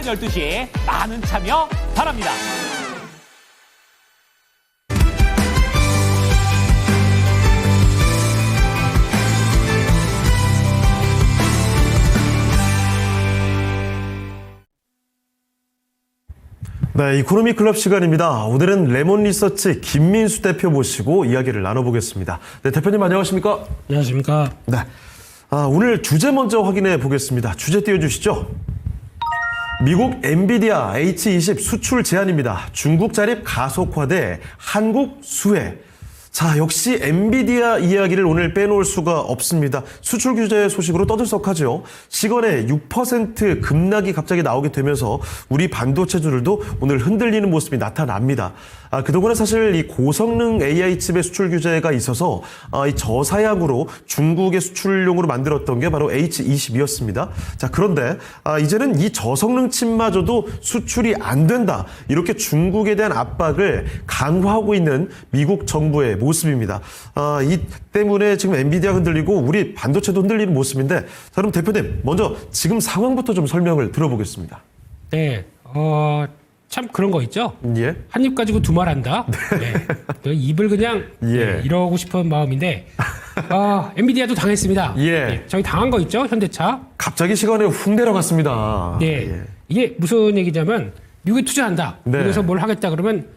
12시 많은 참여 바랍니다. 네, 이코노미 클럽 시간입니다. 오늘은 레몬 리서치 김민수 대표 모시고 이야기를 나눠보겠습니다. 네, 대표님 안녕하십니까? 안녕하십니까? 네. 오늘 주제 먼저 확인해 보겠습니다. 주제 띄워주시죠. 미국 엔비디아 H20 수출 제한입니다. 중국 자립 가속화 대 한국 수혜. 자, 역시 엔비디아 이야기를 오늘 빼놓을 수가 없습니다. 수출 규제 소식으로 떠들썩하죠. 시간에 6% 급락이 갑자기 나오게 되면서 우리 반도체주들도 오늘 흔들리는 모습이 나타납니다. 그동안은 사실 이 고성능 AI 칩의 수출 규제가 있어서 이 저사양으로 중국의 수출용으로 만들었던 게 바로 H20이었습니다. 자, 그런데 이제는 이 저성능 칩마저도 수출이 안 된다. 이렇게 중국에 대한 압박을 강화하고 있는 미국 정부의 모습입니다. 이 때문에 지금 엔비디아 흔들리고 우리 반도체도 흔들리는 모습인데, 자, 그럼 대표님 먼저 지금 상황부터 좀 설명을 들어보겠습니다. 네, 참 그런 거 있죠. 예. 한 입 가지고 두 말 한다. 네. 그 입을 그냥 예. 이러고 싶은 마음인데, 엔비디아도 당했습니다. 예. 네, 저희 당한 거 있죠, 현대차. 갑자기 시간에 훅 내려갔습니다. 네, 예. 이게 무슨 얘기냐면 미국에 투자한다. 네. 그래서 뭘 하겠다 그러면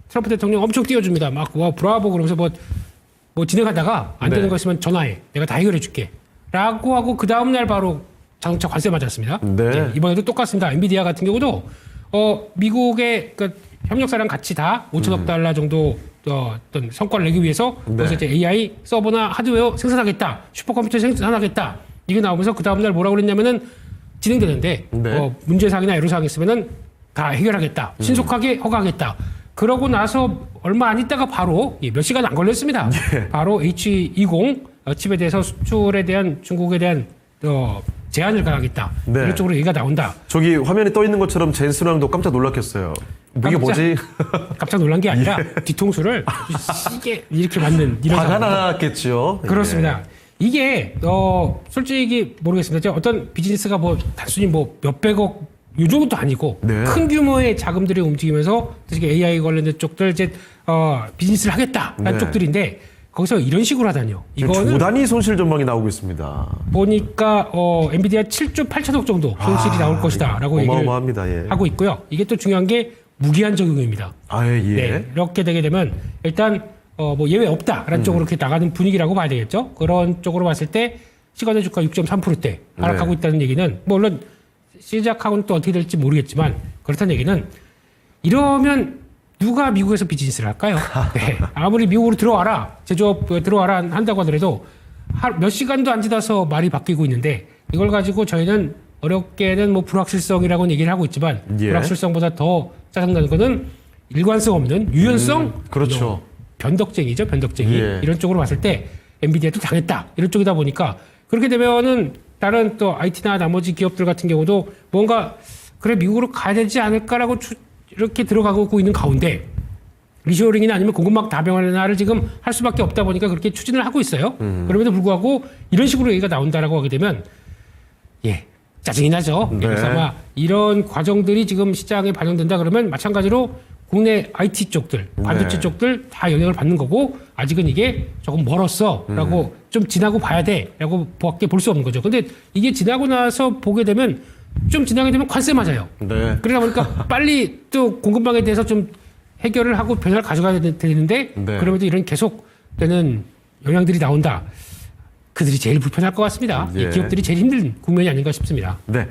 트럼프 대통령 엄청 띄워줍니다. 막 와 브라보 그러면서 뭐 진행하다가 안 되는 네. 거 있으면 전화해. 내가 다 해결해줄게. 라고 하고 그 다음 날 바로 자동차 관세 맞았습니다. 네. 이번에도 똑같습니다. 엔비디아 같은 경우도 미국의 그 협력사랑 같이 다 5천억 달러 정도 어떤 성과를 내기 위해서 네. 그래서 이제 AI 서버나 하드웨어 생산하겠다, 슈퍼컴퓨터 생산하겠다 이게 나오면서 그 다음 날 뭐라고 그랬냐면은 진행되는데 네. 문제사항이나 애로사항 있으면은 다 해결하겠다, 신속하게 허가하겠다. 그러고 나서 얼마 안 있다가 바로 몇 시간 안 걸렸습니다. 예. 바로 H20 칩에 대해서 수출에 대한 중국에 대한 제한을 가하겠다. 네. 이런 쪽으로 얘기가 나온다. 저기 화면에 떠 있는 것처럼 젠스랑도 깜짝 놀랐겠어요. 이게 뭐지? 깜짝 놀란 게 아니라 뒤통수를 시게 이렇게 맞는 이런 화가 상황. 났겠죠. 그렇습니다. 이게 솔직히 모르겠습니다. 어떤 비즈니스가 뭐 단순히 뭐 몇백억 이 정도도 아니고 네. 큰 규모의 자금들이 움직이면서 특히 AI 관련된 쪽들 이제 비즈니스를 하겠다라는 네. 쪽들인데 거기서 이런 식으로 하다니요. 이거는 조단위 손실 전망이 나오고 있습니다. 보니까 엔비디아 7조 8천억 정도 손실이 나올 것이다라고 얘기를 어마어마합니다. 예. 하고 있고요. 이게 또 중요한 게 무기한 적용입니다. 예. 네, 이렇게 되게 되면 일단 뭐 예외 없다라는 쪽으로 이렇게 나가는 분위기라고 봐야 되겠죠. 그런 쪽으로 봤을 때 시간의 주가 6.3%대 하락하고 네. 있다는 얘기는 물론 시작하고는 또 어떻게 될지 모르겠지만 그렇다는 얘기는 이러면 누가 미국에서 비즈니스를 할까요? 네, 아무리 미국으로 들어와라 제조업 들어와라 한다고 하더라도 몇 시간도 안 지나서 말이 바뀌고 있는데 이걸 가지고 저희는 어렵게는 뭐 불확실성이라고는 얘기를 하고 있지만 예. 불확실성보다 더 짜증나는 거는 일관성 없는 유연성 그렇죠. 변덕쟁이죠, 변덕쟁이. 예. 이런 쪽으로 봤을 때 엔비디아도 당했다. 이런 쪽이다 보니까 그렇게 되면은 다른 또 IT나 나머지 기업들 같은 경우도 뭔가 그래 미국으로 가야 되지 않을까라고 이렇게 들어가고 있는 가운데 리쇼어링이나 아니면 공급망 다변화를 지금 할 수밖에 없다 보니까 그렇게 추진을 하고 있어요. 그럼에도 불구하고 이런 식으로 얘기가 나온다라고 하게 되면 짜증이 나죠. 네. 그래서 아마 이런 과정들이 지금 시장에 반영된다 그러면 마찬가지로 국내 IT 쪽들, 반도체 네. 쪽들 다 영향을 받는 거고 아직은 이게 조금 멀었어라고 좀 지나고 봐야 돼라고 밖에 볼 수 없는 거죠. 근데 이게 지나고 나서 보게 되면 좀 지나게 되면 관세 맞아요. 네. 그러다 보니까 빨리 또 공급망에 대해서 좀 해결을 하고 변화를 가져가야 되는데 네. 그럼에도 이런 계속되는 영향들이 나온다. 그들이 제일 불편할 것 같습니다. 예. 이 기업들이 제일 힘든 국면이 아닌가 싶습니다. 네.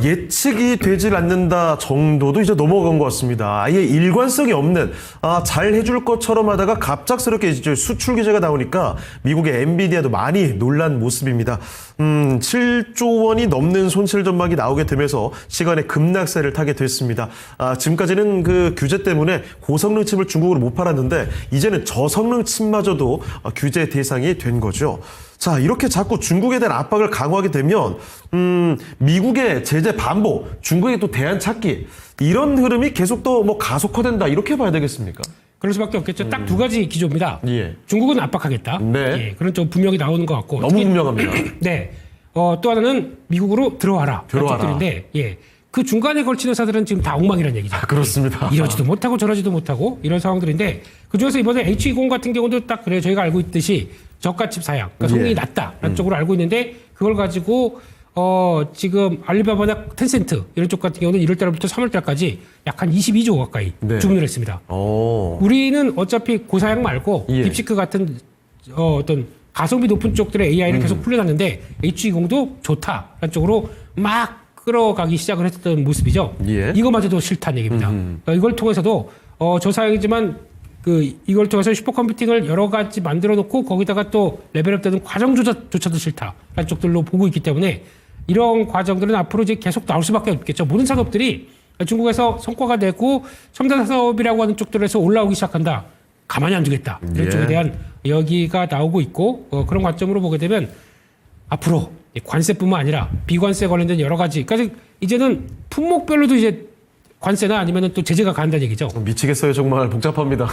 예측이 되질 않는다 정도도 이제 넘어간 것 같습니다. 아예 일관성이 없는, 잘 해줄 것처럼 하다가 갑작스럽게 이제 수출 규제가 나오니까 미국의 엔비디아도 많이 놀란 모습입니다. 7조 원이 넘는 손실 전망이 나오게 되면서 시간에 급락세를 타게 됐습니다. 지금까지는 그 규제 때문에 고성능 칩을 중국으로 못 팔았는데 이제는 저성능 칩마저도 규제 대상이 된 거죠. 자, 이렇게 자꾸 중국에 대한 압박을 강화하게 되면 미국의 제재 반복, 중국의 또 대안 찾기 이런 흐름이 계속 또 뭐 가속화된다 이렇게 봐야 되겠습니까? 그럴 수밖에 없겠죠. 딱 두 가지 기조입니다. 예. 중국은 압박하겠다. 네. 예, 그런 좀 분명히 나오는 것 같고. 너무 분명합니다. 네. 또 하나는 미국으로 들어와라. 들어와라. 쪽들인데, 예. 그 중간에 걸친 회사들은 지금 다 엉망이라는 얘기죠. 그렇습니다. 이러지도 못하고 저러지도 못하고 이런 상황들인데 그중에서 이번에 H20 같은 경우도 딱 그래요. 저희가 알고 있듯이 저가칩 사양, 그러니까 성능이 예. 낮다라는 쪽으로 알고 있는데 그걸 가지고 지금 알리바바나 텐센트 이런 쪽 같은 경우는 1월달부터 3월달까지 약 한 22조 가까이 네. 주문을 했습니다. 오. 우리는 어차피 고사양 말고 예. 딥시크 같은 어떤 가성비 높은 쪽들의 AI를 계속 풀려놨는데 H20도 좋다라는 쪽으로 막 끌어가기 시작을 했던 모습이죠. 예. 이거마저도 싫다는 얘기입니다. 그러니까 이걸 통해서도 저사양이지만 이걸 통해서 슈퍼컴퓨팅을 여러 가지 만들어 놓고 거기다가 또 레벨업되는 과정조차도 싫다라는 쪽들로 보고 있기 때문에 이런 과정들은 앞으로 이제 계속 나올 수밖에 없겠죠. 모든 산업들이 중국에서 성과가 내고 첨단 사업이라고 하는 쪽들에서 올라오기 시작한다. 가만히 안 두겠다. 이런 예. 쪽에 대한 여기가 나오고 있고 그런 관점으로 보게 되면 앞으로 관세뿐만 아니라 비관세 관련된 여러 가지, 그러니까 이제는 품목별로도 이제 관세나 아니면 또 제재가 간다는 얘기죠. 미치겠어요. 정말 복잡합니다.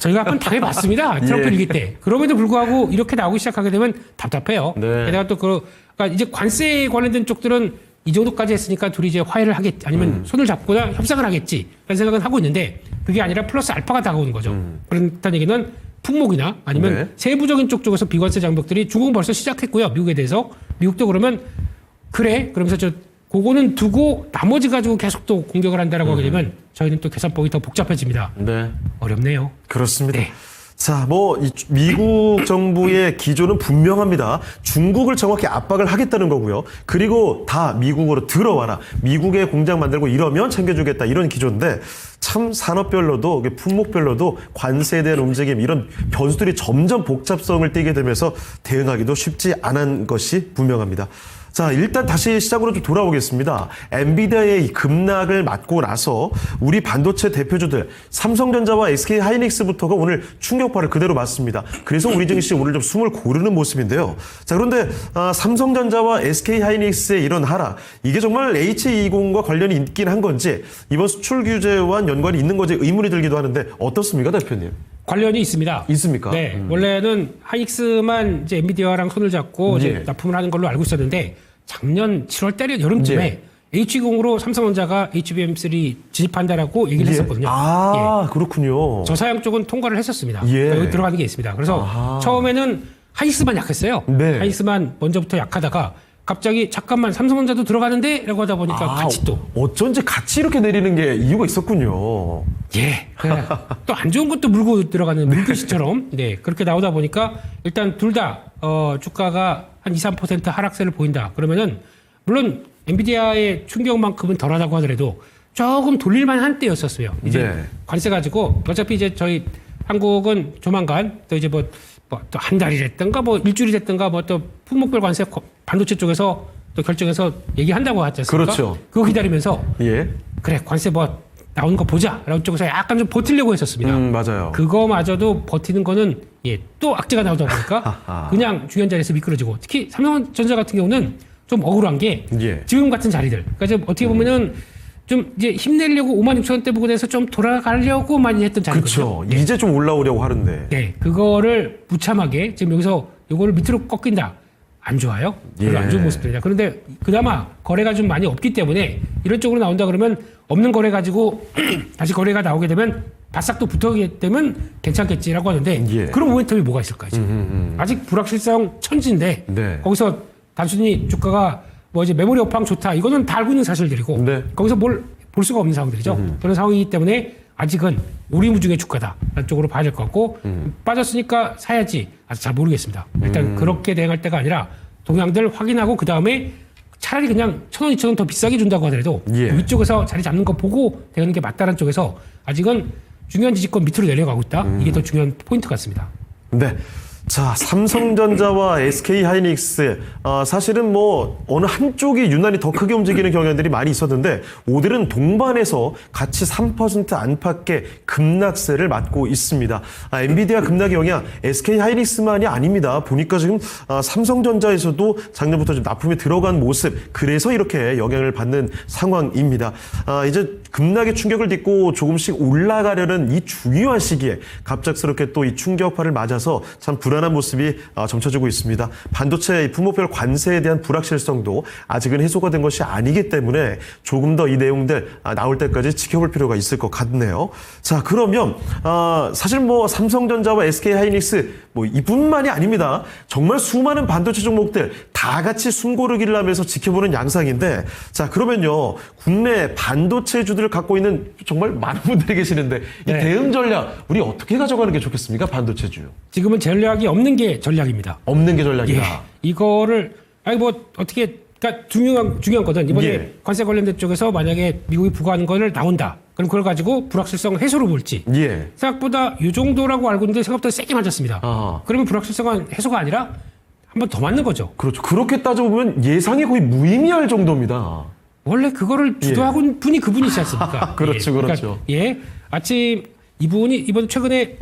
저희가 한번 당해봤습니다. 트럼프 예. 일기 때. 그럼에도 불구하고 이렇게 나오기 시작하게 되면 답답해요. 네. 게다가 또 그러니까 이제 관세에 관련된 쪽들은 이 정도까지 했으니까 둘이 이제 화해를 하겠지, 아니면 손을 잡거나 협상을 하겠지, 라는 생각은 하고 있는데 그게 아니라 플러스 알파가 다가오는 거죠. 그렇다는 얘기는 품목이나 아니면 네. 세부적인 쪽에서 비관세 장벽들이 중국은 벌써 시작했고요. 미국에 대해서. 미국도 그러면 그래? 그러면서 그거는 두고 나머지 가지고 계속 또 공격을 한다라고 하게 되면 저희는 또 계산법이 더 복잡해집니다. 네. 어렵네요. 그렇습니다. 네. 자, 미국 정부의 기조는 분명합니다. 중국을 정확히 압박을 하겠다는 거고요. 그리고 다 미국으로 들어와라. 미국에 공장 만들고 이러면 챙겨주겠다. 이런 기조인데 참 산업별로도 품목별로도 관세에 대한 움직임 이런 변수들이 점점 복잡성을 띠게 되면서 대응하기도 쉽지 않은 것이 분명합니다. 자, 일단 다시 시작으로 좀 돌아오겠습니다. 엔비디아의 이 급락을 맞고 나서 우리 반도체 대표주들 삼성전자와 SK하이닉스부터가 오늘 충격파를 그대로 맞습니다. 그래서 우리 증시 오늘 좀 숨을 고르는 모습인데요. 자, 그런데 삼성전자와 SK하이닉스의 이런 하락, 이게 정말 H20과 관련이 있긴 한 건지 이번 수출 규제와 연관이 있는 건지 의문이 들기도 하는데 어떻습니까, 대표님? 관련이 있습니다. 있습니까? 네. 원래는 하이닉스만 이제 엔비디아랑 손을 잡고 이제 예. 납품을 하는 걸로 알고 있었는데 작년 7월 달에 여름쯤에 예. H20으로 삼성전자가 HBM3 진입한다라고 얘기를 했었거든요. 아, 그렇군요. 저사양 쪽은 통과를 했었습니다. 예. 그러니까 여기 들어가는 게 있습니다. 그래서 처음에는 하이닉스만 약했어요. 네. 하이닉스만 먼저부터 약하다가 갑자기 잠깐만 삼성전자도 들어가는데? 라고 하다 보니까 같이 또. 어쩐지 같이 이렇게 내리는 게 이유가 있었군요. 예. 또 안 좋은 것도 물고 들어가는 물귀신처럼. 네. 그렇게 나오다 보니까 일단 둘 다, 주가가 한 2, 3% 하락세를 보인다. 그러면은, 물론 엔비디아의 충격만큼은 덜하다고 하더라도 조금 돌릴만 한 때였었어요. 이제 네. 관세 가지고 어차피 이제 저희 한국은 조만간 또 이제 또 한 달이 됐든가 일주일이 됐든가 또 품목별 관세 반도체 쪽에서 또 결정해서 얘기한다고 하지 않습니까? 그렇죠. 그거 기다리면서 예. 그래 관세 나오는 거 보자 라는 쪽에서 약간 좀 버티려고 했었습니다. 맞아요. 그거마저도 버티는 거는 또 악재가 나오다 보니까 그냥 중요한 자리에서 미끄러지고 특히 삼성전자 같은 경우는 좀 억울한 게 예. 지금 같은 자리들. 그러니까 이제 어떻게 보면은 좀 이제 힘내려고 56,000원대 부근에서 좀 돌아가려고 많이 했던 자리거든요. 그렇죠. 이제 좀 올라오려고 하는데. 네, 그거를 무참하게 지금 여기서 요거를 밑으로 꺾인다. 안 좋아요. 별로 예. 안 좋은 모습들이다. 그런데 그나마 거래가 좀 많이 없기 때문에 이런 쪽으로 나온다 그러면 없는 거래 가지고 다시 거래가 나오게 되면 바싹 또 붙어오게 되면 괜찮겠지라고 하는데 예. 그런 모멘텀이 뭐가 있을까요? 지금? 아직 불확실성 천지인데 네. 거기서 단순히 주가가 이제 메모리 업황 좋다. 이거는 다 알고 있는 사실들이고 네. 거기서 뭘 볼 수가 없는 상황들이죠. 그런 상황이기 때문에 아직은 오리무중의 주가다. 라는 쪽으로 봐야 될 것 같고 빠졌으니까 사야지. 아직 잘 모르겠습니다. 일단 그렇게 대응할 때가 아니라 동향들 확인하고 그 다음에 차라리 그냥 1,000원, 2,000원 더 비싸게 준다고 하더라도 예. 위쪽에서 자리 잡는 거 보고 대응하는 게 맞다는 쪽에서 아직은 중요한 지지권 밑으로 내려가고 있다. 이게 더 중요한 포인트 같습니다. 네. 자, 삼성전자와 SK하이닉스 사실은 어느 한쪽이 유난히 더 크게 움직이는 경향들이 많이 있었는데 오늘은 동반해서 같이 3% 안팎의 급락세를 맞고 있습니다. 엔비디아 급락의 영향 SK하이닉스만이 아닙니다. 보니까 지금 삼성전자에서도 작년부터 좀 납품에 들어간 모습, 그래서 이렇게 영향을 받는 상황입니다. 이제 급락의 충격을 딛고 조금씩 올라가려는 이 중요한 시기에 갑작스럽게 또 이 충격파를 맞아서 참 불안 불안한 모습이 점쳐지고 있습니다. 반도체 부모별 관세에 대한 불확실성도 아직은 해소가 된 것이 아니기 때문에 조금 더 이 내용들 나올 때까지 지켜볼 필요가 있을 것 같네요. 자, 그러면 사실 뭐 삼성전자와 SK하이닉스 뭐 이뿐만이 아닙니다. 정말 수많은 반도체 종목들 다 같이 숨고르기를 하면서 지켜보는 양상인데, 자, 그러면요, 국내 반도체주들을 갖고 있는 정말 많은 분들이 계시는데 이 네. 대응 전략 우리 어떻게 가져가는 게 좋겠습니까? 반도체주 지금은 전략이 없는 게 전략입니다. 없는 게 전략이다. 예. 이거를 어떻게 그러니까 중요한 거는 이번에 예. 관세 관련된 쪽에서 만약에 미국이 부과하는 거를 나온다. 그럼 그걸 가지고 불확실성 해소를 볼지. 예. 생각보다 이 정도라고 알고 있는데 생각보다 세게 맞았습니다. 아. 그러면 불확실성은 해소가 아니라 한 번 더 맞는 거죠. 그렇죠. 그렇게 따져보면 예상이 거의 무의미할 정도입니다. 원래 그거를 주도하고 있는 분이 그분이지 않습니까? 그렇죠, 예. 그렇죠. 예. 아침 이분이 이번 최근에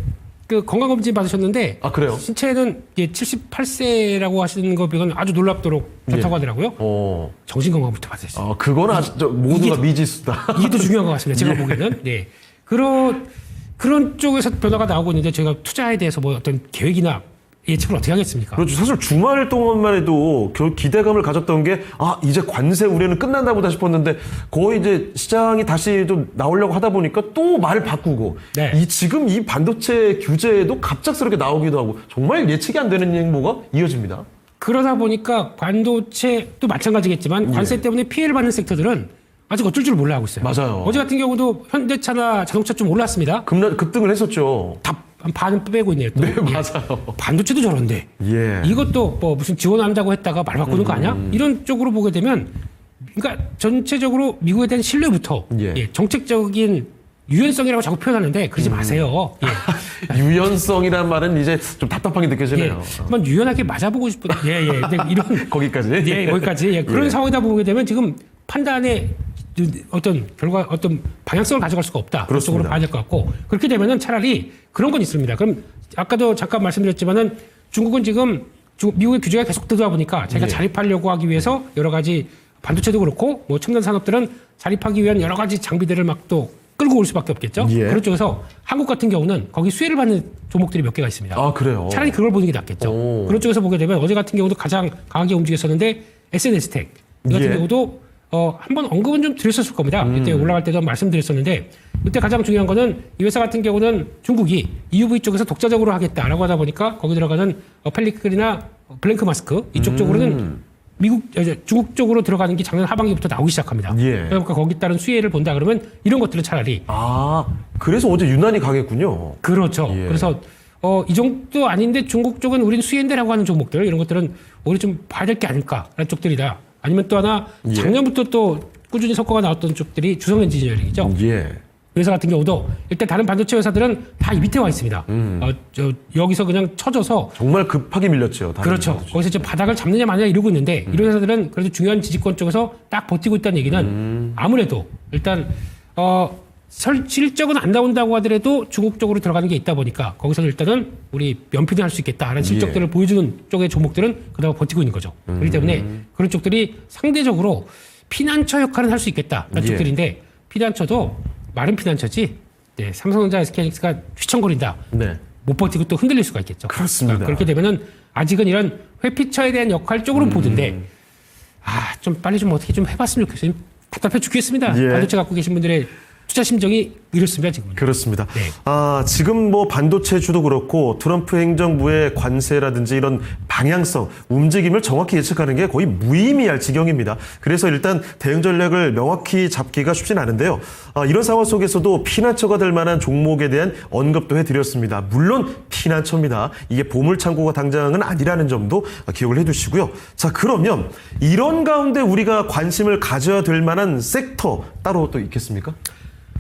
그 건강검진 받으셨는데 아, 그래요? 신체는 78세라고 하시는 거 비교는 아주 놀랍도록 좋다고 예. 하더라고요. 정신건강부터 받으셨어요. 그건 아주 모두가 이게- 미지수다. 이게 더 중요한 것 같습니다. 제가 예. 보기에는. 네. 그런 쪽에서 변화가 나오고 있는데 저희가 투자에 대해서 뭐 어떤 계획이나 예측을 어떻게 하겠습니까? 그렇죠. 사실 주말 동안만 해도 기대감을 가졌던 게, 이제 관세 우려는 끝난다 보다 싶었는데, 거의 이제 시장이 다시 좀 나오려고 하다 보니까 또 말을 바꾸고, 네. 지금 이 반도체 규제도 갑작스럽게 나오기도 하고, 정말 예측이 안 되는 행보가 이어집니다. 그러다 보니까 반도체도 마찬가지겠지만 관세 때문에 피해를 받는 섹터들은 아직 어쩔 줄 몰라 하고 있어요. 맞아요. 어제 같은 경우도 현대차나 자동차 좀 올랐습니다. 급등을 했었죠. 다 반은 빼고 있네요. 또. 네, 예. 맞아요. 반도체도 저런데 예. 이것도 뭐 무슨 지원한다고 했다가 말 바꾸는 거 아니야? 이런 쪽으로 보게 되면 그러니까 전체적으로 미국에 대한 신뢰부터 예. 정책적인 유연성이라고 자꾸 표현하는데 그러지 마세요. 예. 유연성이란 말은 이제 좀 답답하게 예. 느껴지네요. 한번 유연하게 맞아보고 싶은 근데 이런 거기까지. 예, 거기까지. 예, 그런 예. 상황이다 보게 되면 지금 판단에 어떤 어떤 방향성을 가져갈 수가 없다. 그런 쪽으로 그렇습니다. 봐야 될 것 같고 그렇게 되면은 차라리 그런 건 있습니다. 그럼 아까도 잠깐 말씀드렸지만은 중국은 지금 미국의 규제가 계속 되다 보니까 자기가 예. 자립하려고 하기 위해서 여러 가지 반도체도 그렇고 뭐 첨단 산업들은 자립하기 위한 여러 가지 장비들을 막 또 끌고 올 수밖에 없겠죠. 예. 그런 쪽에서 한국 같은 경우는 거기 수혜를 받는 종목들이 몇 개가 있습니다. 그래요? 차라리 그걸 보는 게 낫겠죠. 오. 그런 쪽에서 보게 되면 어제 같은 경우도 가장 강하게 움직였었는데 SNS텍 이 같은 예. 경우도 한번 언급은 좀 드렸었을 겁니다. 이때 올라갈 때도 말씀드렸었는데 이때 가장 중요한 거는 이 회사 같은 경우는 중국이 EUV 쪽에서 독자적으로 하겠다라고 하다 보니까 거기 들어가는 펠리클이나 블랭크 마스크 이쪽 쪽으로는 중국 쪽으로 들어가는 게 작년 하반기부터 나오기 시작합니다. 예. 그러니까 거기 따른 수혜를 본다 그러면 이런 것들은 차라리 그래서 어제 유난히 강했군요. 그렇죠. 예. 그래서 이 정도 아닌데 중국 쪽은 우린 수혜인데라고 하는 종목들 이런 것들은 오히려 좀 봐야 될 게 아닐까라는 쪽들이다. 아니면 또 하나 예. 작년부터 또 꾸준히 성과가 나왔던 쪽들이 주성엔지니어링이죠. 예. 그 회사 같은 경우도 일단 다른 반도체 회사들은 다 이 밑에 와 있습니다. 여기서 그냥 쳐져서 정말 급하게 밀렸죠. 다른 그렇죠. 반도체. 거기서 이제 바닥을 잡느냐 마느냐 이러고 있는데 이런 회사들은 그래도 중요한 지지권 쪽에서 딱 버티고 있다는 얘기는 아무래도 일단 실적은 안 나온다고 하더라도 중국 쪽으로 들어가는 게 있다 보니까 거기서는 일단은 우리 면피는 할 수 있겠다라는 실적들을 보여주는 쪽의 종목들은 그다음 버티고 있는 거죠. 그렇기 때문에 그런 쪽들이 상대적으로 피난처 역할은 할 수 있겠다라는 예. 쪽들인데 피난처도 마른 피난처지 삼성전자 SK하이닉스가 휘청거린다. 네. 못 버티고 또 흔들릴 수가 있겠죠. 그렇습니다. 그렇게 되면은 아직은 이런 회피처에 대한 역할 쪽으로 보던데 좀 빨리 좀 어떻게 좀 해봤으면 좋겠어요. 답답해 죽겠습니다. 예. 반도체 갖고 계신 분들의 투자 심정이 이렇습니다 지금은. 그렇습니다. 네. 지금 뭐 반도체주도 그렇고 트럼프 행정부의 관세라든지 이런 방향성, 움직임을 정확히 예측하는 게 거의 무의미할 지경입니다. 그래서 일단 대응 전략을 명확히 잡기가 쉽진 않은데요. 이런 상황 속에서도 피난처가 될 만한 종목에 대한 언급도 해드렸습니다. 물론 피난처입니다. 이게 보물창고가 당장은 아니라는 점도 기억을 해두시고요. 자, 그러면 이런 가운데 우리가 관심을 가져야 될 만한 섹터 따로 또 있겠습니까?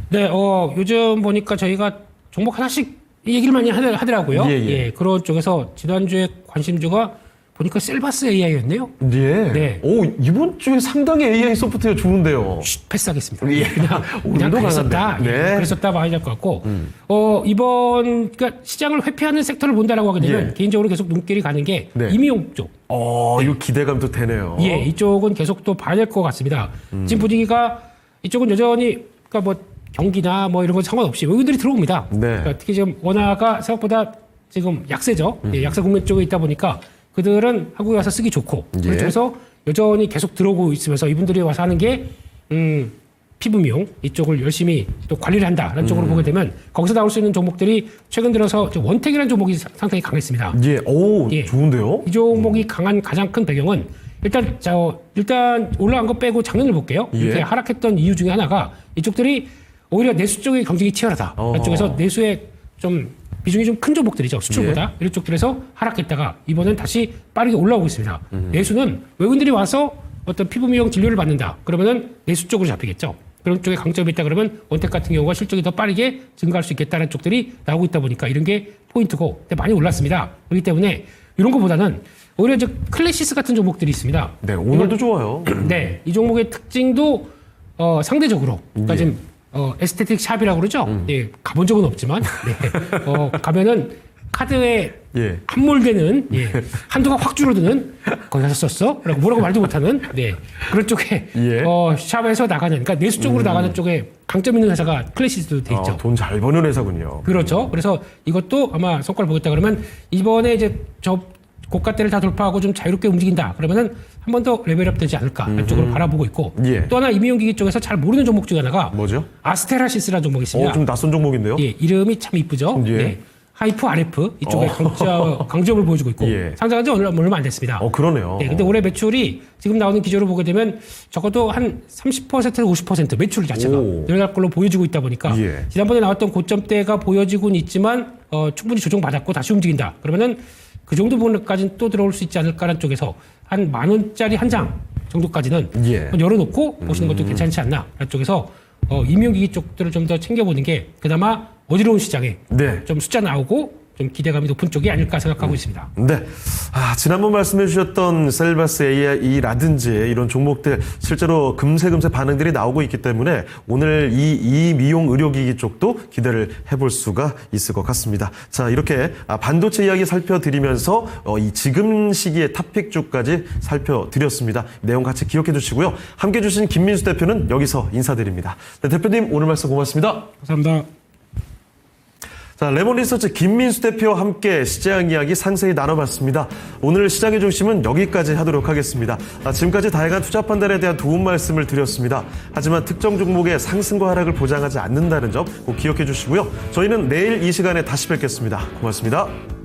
네, 요즘 보니까 저희가 종목 하나씩 얘기를 많이 하더라고요. 예. 그런 쪽에서 지난주에 관심주가 보니까 셀바스 AI였네요. 네. 네. 이번 주에 상당히 AI 소프트웨어 좋은데요. 패스하겠습니다. 예. 그냥 오늘도 그랬었다. 강한데. 네. 그랬었다 봐야 될 것 같고. 그러니까 시장을 회피하는 sek터를 본다라고 하게 되면 예. 개인적으로 계속 눈길이 가는 게 네. 임의용 쪽. 이거 기대감도 되네요. 예, 이쪽은 계속 또 봐야 될 것 같습니다. 지금 분위기가 이쪽은 여전히 그러니까 뭐 경기나 뭐 이런 거 상관없이 외국인들이 들어옵니다. 네. 그러니까 특히 지금 원화가 생각보다 지금 약세죠. 예, 약세 국면 쪽에 있다 보니까 그들은 한국에 와서 쓰기 좋고 예. 그래서 여전히 계속 들어오고 있으면서 이분들이 와서 하는 게 피부 미용 이쪽을 열심히 또 관리를 한다라는 쪽으로 보게 되면 거기서 나올 수 있는 종목들이 최근 들어서 원택이라는 종목이 상당히 강했습니다. 예, 오, 예. 좋은데요? 이 종목이 강한 가장 큰 배경은 일단 올라간 거 빼고 작년을 볼게요. 예. 이렇게 하락했던 이유 중에 하나가 이쪽들이 오히려 내수 쪽의 경쟁이 치열하다. 어허. 이쪽에서 내수의 좀 비중이 좀 큰 종목들이죠. 수출보다 예. 이런 쪽들에서 하락했다가 이번엔 다시 빠르게 올라오고 있습니다. 내수는 외국인들이 와서 어떤 피부 미용 진료를 받는다. 그러면은 내수 쪽으로 잡히겠죠. 그런 쪽에 강점이 있다 그러면 원택 같은 경우가 실적이 더 빠르게 증가할 수 있겠다는 쪽들이 나오고 있다 보니까 이런 게 포인트고 근데 많이 올랐습니다. 그렇기 때문에 이런 것보다는 오히려 이제 클래시스 같은 종목들이 있습니다. 네, 오늘도 좋아요. 네, 이 종목의 특징도 상대적으로 그러니까 지금 에스테틱 샵이라고 그러죠. 예, 가본 적은 없지만 네, 가면은 카드에 예. 함몰되는 한도가 확 줄어드는 거기 가서 썼어? 라고 뭐라고 말도 못하는 그런 쪽에 예. 샵에서 나가는 그러니까 내수 쪽으로 나가는 쪽에 강점 있는 회사가 클래시스도 돼 있죠. 돈 잘 버는 회사군요. 그렇죠. 그래서 이것도 아마 성과를 보겠다 그러면 이번에 이제 저 고가대를 다 돌파하고 좀 자유롭게 움직인다. 그러면은 한 번 더 레벨업 되지 않을까. 이쪽으로 바라보고 있고. 예. 또 하나 이미용기기 쪽에서 잘 모르는 종목 중에 하나가 뭐죠? 아스테라시스라는 종목이 있습니다. 좀 낯선 종목인데요? 예, 이름이 참 이쁘죠. 예. 네. 하이프 RF 이쪽에 강점을 보여주고 있고 예. 상장한 지 얼마 안 됐습니다. 그러네요. 네, 근데 올해 매출이 지금 나오는 기조를 보게 되면 적어도 한 30%에서 50% 매출 자체가 오. 늘어날 걸로 보여지고 있다 보니까 예. 지난번에 나왔던 고점대가 보여지고는 있지만 충분히 조정받았고 다시 움직인다. 그러면은 그 정도 부분까지는 또 들어올 수 있지 않을까라는 쪽에서 한 10,000원짜리 한 장 정도까지는 예. 한번 열어놓고 보시는 것도 괜찮지 않나. 라는 쪽에서 임용기기 쪽들을 좀 더 챙겨보는 게 그나마 어지러운 시장에 네. 좀 숫자 나오고 좀 기대감이 높은 쪽이 아닐까 생각하고 있습니다. 네. 지난번 말씀해 주셨던 셀바스 AI라든지 이런 종목들 실제로 금세 반응들이 나오고 있기 때문에 오늘 이 미용 의료기기 쪽도 기대를 해볼 수가 있을 것 같습니다. 자, 이렇게 반도체 이야기 살펴드리면서 이 지금 시기의 탑픽주까지 살펴드렸습니다. 내용 같이 기억해 주시고요. 함께 해주신 김민수 대표는 여기서 인사드립니다. 네, 대표님 오늘 말씀 고맙습니다. 감사합니다. 자, 레몬리서치 김민수 대표와 함께 시장 이야기 상세히 나눠봤습니다. 오늘 시장의 중심은 여기까지 하도록 하겠습니다. 지금까지 다양한 투자 판단에 대한 도움 말씀을 드렸습니다. 하지만 특정 종목의 상승과 하락을 보장하지 않는다는 점 꼭 기억해 주시고요. 저희는 내일 이 시간에 다시 뵙겠습니다. 고맙습니다.